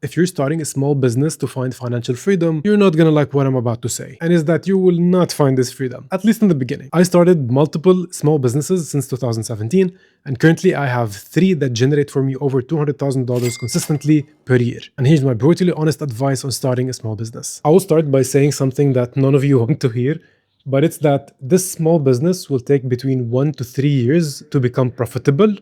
If you're starting a small business to find financial freedom, you're not gonna like what I'm about to say, and is that you will not find this freedom, at least in the beginning. I started multiple small businesses since 2017, and currently I have 3 that generate for me over $200,000 consistently per year. And here's my brutally honest advice on starting a small business. I will start by saying something that none of you want to hear, but it's that this small business will take between 1 to 3 years to become profitable,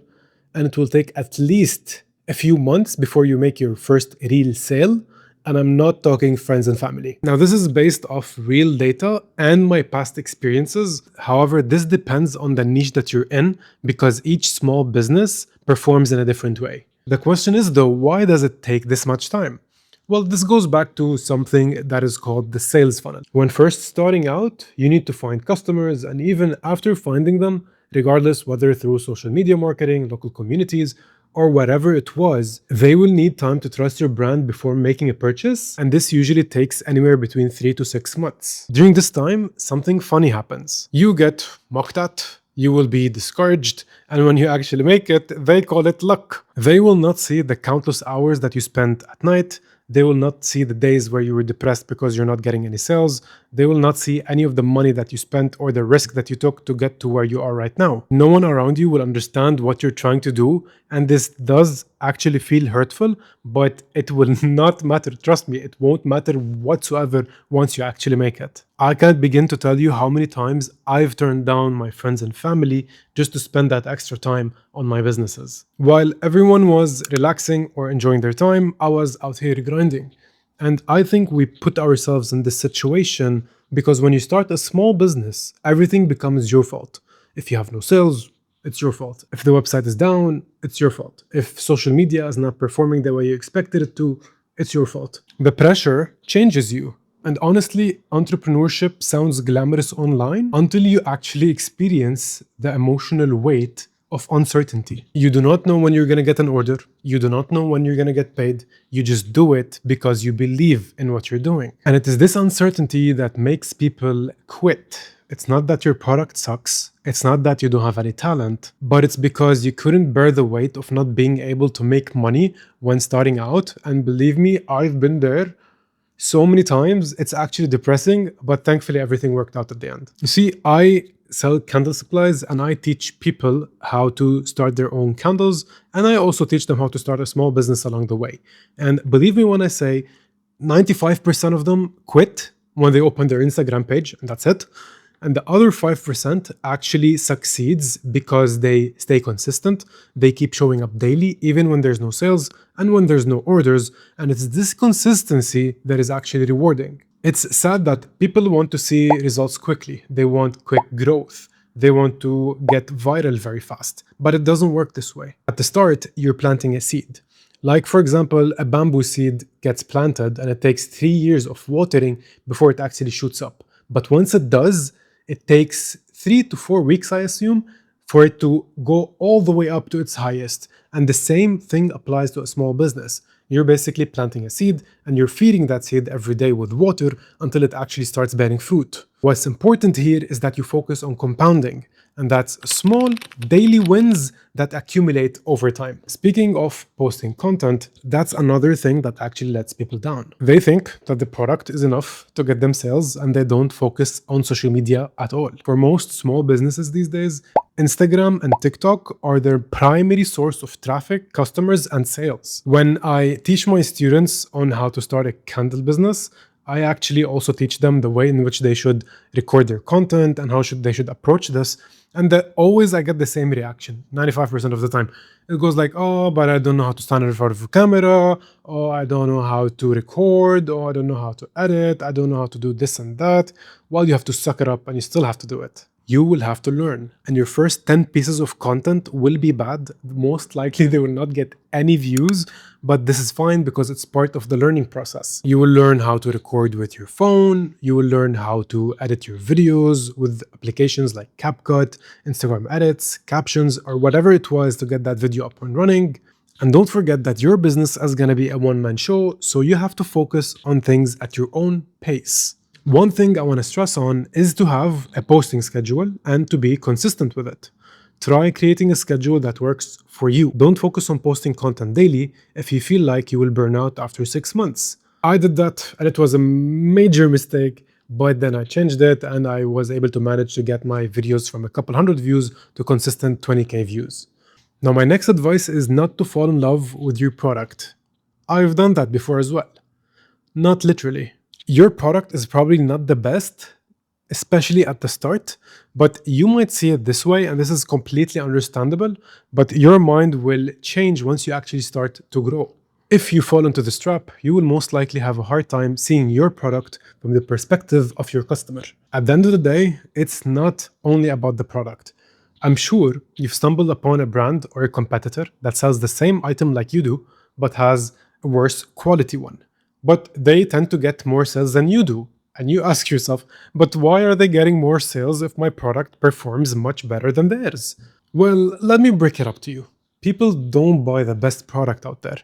and it will take at least a few months before you make your first real sale. And I'm not talking friends and family. Now, this is based off real data and my past experiences. However, this depends on the niche that you're in because each small business performs in a different way. The question is, though, why does it take this much time? Well, this goes back to something that is called the sales funnel. When first starting out, you need to find customers, and even after finding them, regardless whether through social media marketing, local communities, or whatever it was, they will need time to trust your brand before making a purchase, and this usually takes anywhere between 3 to 6 months. During this time, something funny happens. You get mocked at, you will be discouraged, and when you actually make it, they call it luck. They will not see the countless hours that you spent at night. They will not see the days where you were depressed because you're not getting any sales. They will not see any of the money that you spent or the risk that you took to get to where you are right now. No one around you will understand what you're trying to do, and this does actually feel hurtful, but it will not matter. Trust me, it won't matter whatsoever once you actually make it. I can't begin to tell you how many times I've turned down my friends and family just to spend that extra time on my businesses. While everyone was relaxing or enjoying their time, I was out here grinding. And I think we put ourselves in this situation because when you start a small business, everything becomes your fault. If you have no sales, it's your fault. If the website is down, it's your fault. If social media is not performing the way you expected it to, it's your fault. The pressure changes you. And honestly, entrepreneurship sounds glamorous online until you actually experience the emotional weight of uncertainty. You do not know when you're going to get an order. You do not know when you're going to get paid. You just do it because you believe in what you're doing. And it is this uncertainty that makes people quit. It's not that your product sucks. It's not that you don't have any talent, but it's because you couldn't bear the weight of not being able to make money when starting out. And believe me, I've been there so many times. It's actually depressing, but thankfully everything worked out at the end. You see, I sell candle supplies and I teach people how to start their own candles, and I also teach them how to start a small business along the way. And believe me when I say 95% of them quit when they open their Instagram page, and that's it. And the other 5% actually succeeds because they stay consistent, they keep showing up daily, even when there's no sales and when there's no orders. And it's this consistency that is actually rewarding. It's sad that people want to see results quickly. They want quick growth. They want to get viral very fast. But it doesn't work this way. At the start, you're planting a seed. Like, for example, a bamboo seed gets planted and it takes 3 years of watering before it actually shoots up. But once it does, it takes 3 to 4 weeks, I assume, for it to go all the way up to its highest. And the same thing applies to a small business. You're basically planting a seed and you're feeding that seed every day with water until it actually starts bearing fruit. What's important here is that you focus on compounding, and that's small daily wins that accumulate over time. Speaking of posting content, that's another thing that actually lets people down. They think that the product is enough to get them sales and they don't focus on social media at all. For most small businesses these days, Instagram and TikTok are their primary source of traffic, customers, and sales. When I teach my students on how to start a candle business, I actually also teach them the way in which they should record their content and how they should approach this. And always I get the same reaction, 95% of the time. It goes like, oh, but I don't know how to stand in front of a camera. Oh, I don't know how to record. Oh, I don't know how to edit. I don't know how to do this and that. Well, you have to suck it up and you still have to do it. You will have to learn. And your first 10 pieces of content will be bad. Most likely they will not get any views, but this is fine because it's part of the learning process. You will learn how to record with your phone. You will learn how to edit your videos with applications like CapCut, Instagram edits, captions, or whatever it was to get that video up and running. And don't forget that your business is going to be a one-man show, so you have to focus on things at your own pace. One thing I want to stress on is to have a posting schedule and to be consistent with it. Try creating a schedule that works for you. Don't focus on posting content daily if you feel like you will burn out after 6 months. I did that and it was a major mistake, but then I changed it and I was able to manage to get my videos from a couple hundred views to consistent 20K views. Now, my next advice is not to fall in love with your product. I've done that before as well. Not literally. Your product is probably not the best, especially at the start, but you might see it this way, and this is completely understandable, but your mind will change once you actually start to grow. If you fall into this trap, you will most likely have a hard time seeing your product from the perspective of your customer. At the end of the day, it's not only about the product. I'm sure you've stumbled upon a brand or a competitor that sells the same item like you do, but has a worse quality one. But they tend to get more sales than you do. And you ask yourself, but why are they getting more sales if my product performs much better than theirs? Well, let me break it up to you. People don't buy the best product out there.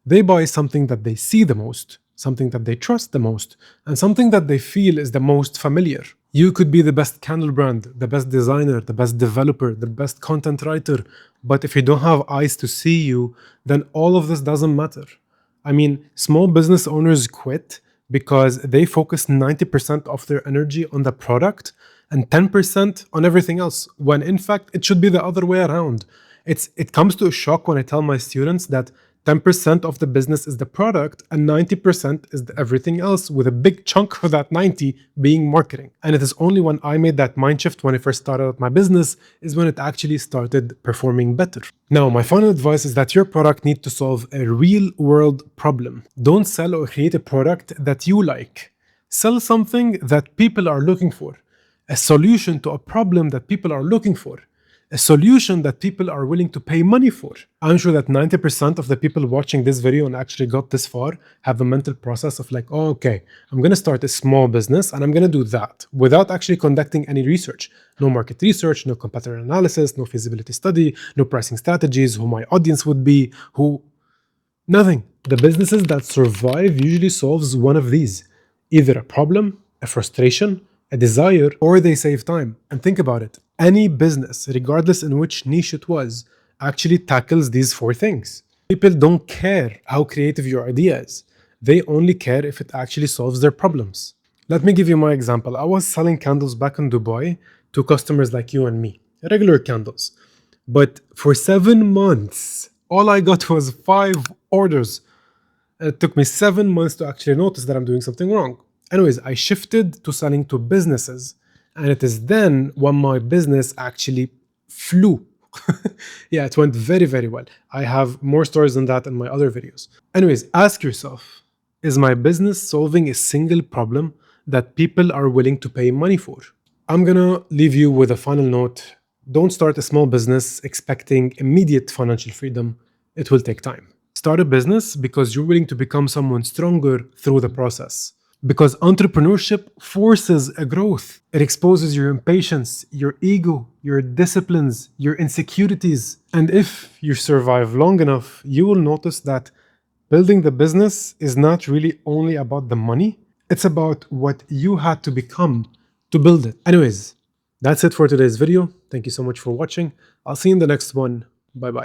They buy something that they see the most, something that they trust the most, and something that they feel is the most familiar. You could be the best candle brand, the best designer, the best developer, the best content writer, but if you don't have eyes to see you, then all of this doesn't matter. I mean, small business owners quit because they focus 90% of their energy on the product and 10% on everything else, when in fact it should be the other way around. It comes to a shock when I tell my students that 10% of the business is the product and 90% is everything else, with a big chunk of that 90 being marketing. And it is only when I made that mind shift when I first started out my business is when it actually started performing better. Now, my final advice is that your product needs to solve a real world problem. Don't sell or create a product that you like. Sell something that people are looking for, a solution to a problem that people are looking for, a solution that people are willing to pay money for. I'm sure that 90% of the people watching this video and actually got this far have the mental process of like, oh, okay, I'm gonna start a small business and I'm gonna do that without actually conducting any research. No market research, no competitor analysis, no feasibility study, no pricing strategies, who my audience would be, nothing. The businesses that survive usually solves one of these, either a problem, a frustration, a desire, or they save time. And think about it. Any business, regardless in which niche it was, actually tackles these four things. People don't care how creative your idea is. They only care if it actually solves their problems. Let me give you my example. I was selling candles back in Dubai to customers like you and me, regular candles. But for 7 months, all I got was 5 orders. It took me 7 months to actually notice that I'm doing something wrong. Anyways, I shifted to selling to businesses, and it is then when my business actually flew. Yeah, it went very, very well. I have more stories than that in my other videos. Anyways, ask yourself, is my business solving a single problem that people are willing to pay money for? I'm gonna leave you with a final note. Don't start a small business expecting immediate financial freedom. It will take time. Start a business because you're willing to become someone stronger through the process. Because entrepreneurship forces a growth. It exposes your impatience, your ego, your disciplines, your insecurities. And if you survive long enough, you will notice that building the business is not really only about the money. It's about what you had to become to build it. Anyways, that's it for today's video. Thank you so much for watching. I'll see you in the next one. Bye-bye.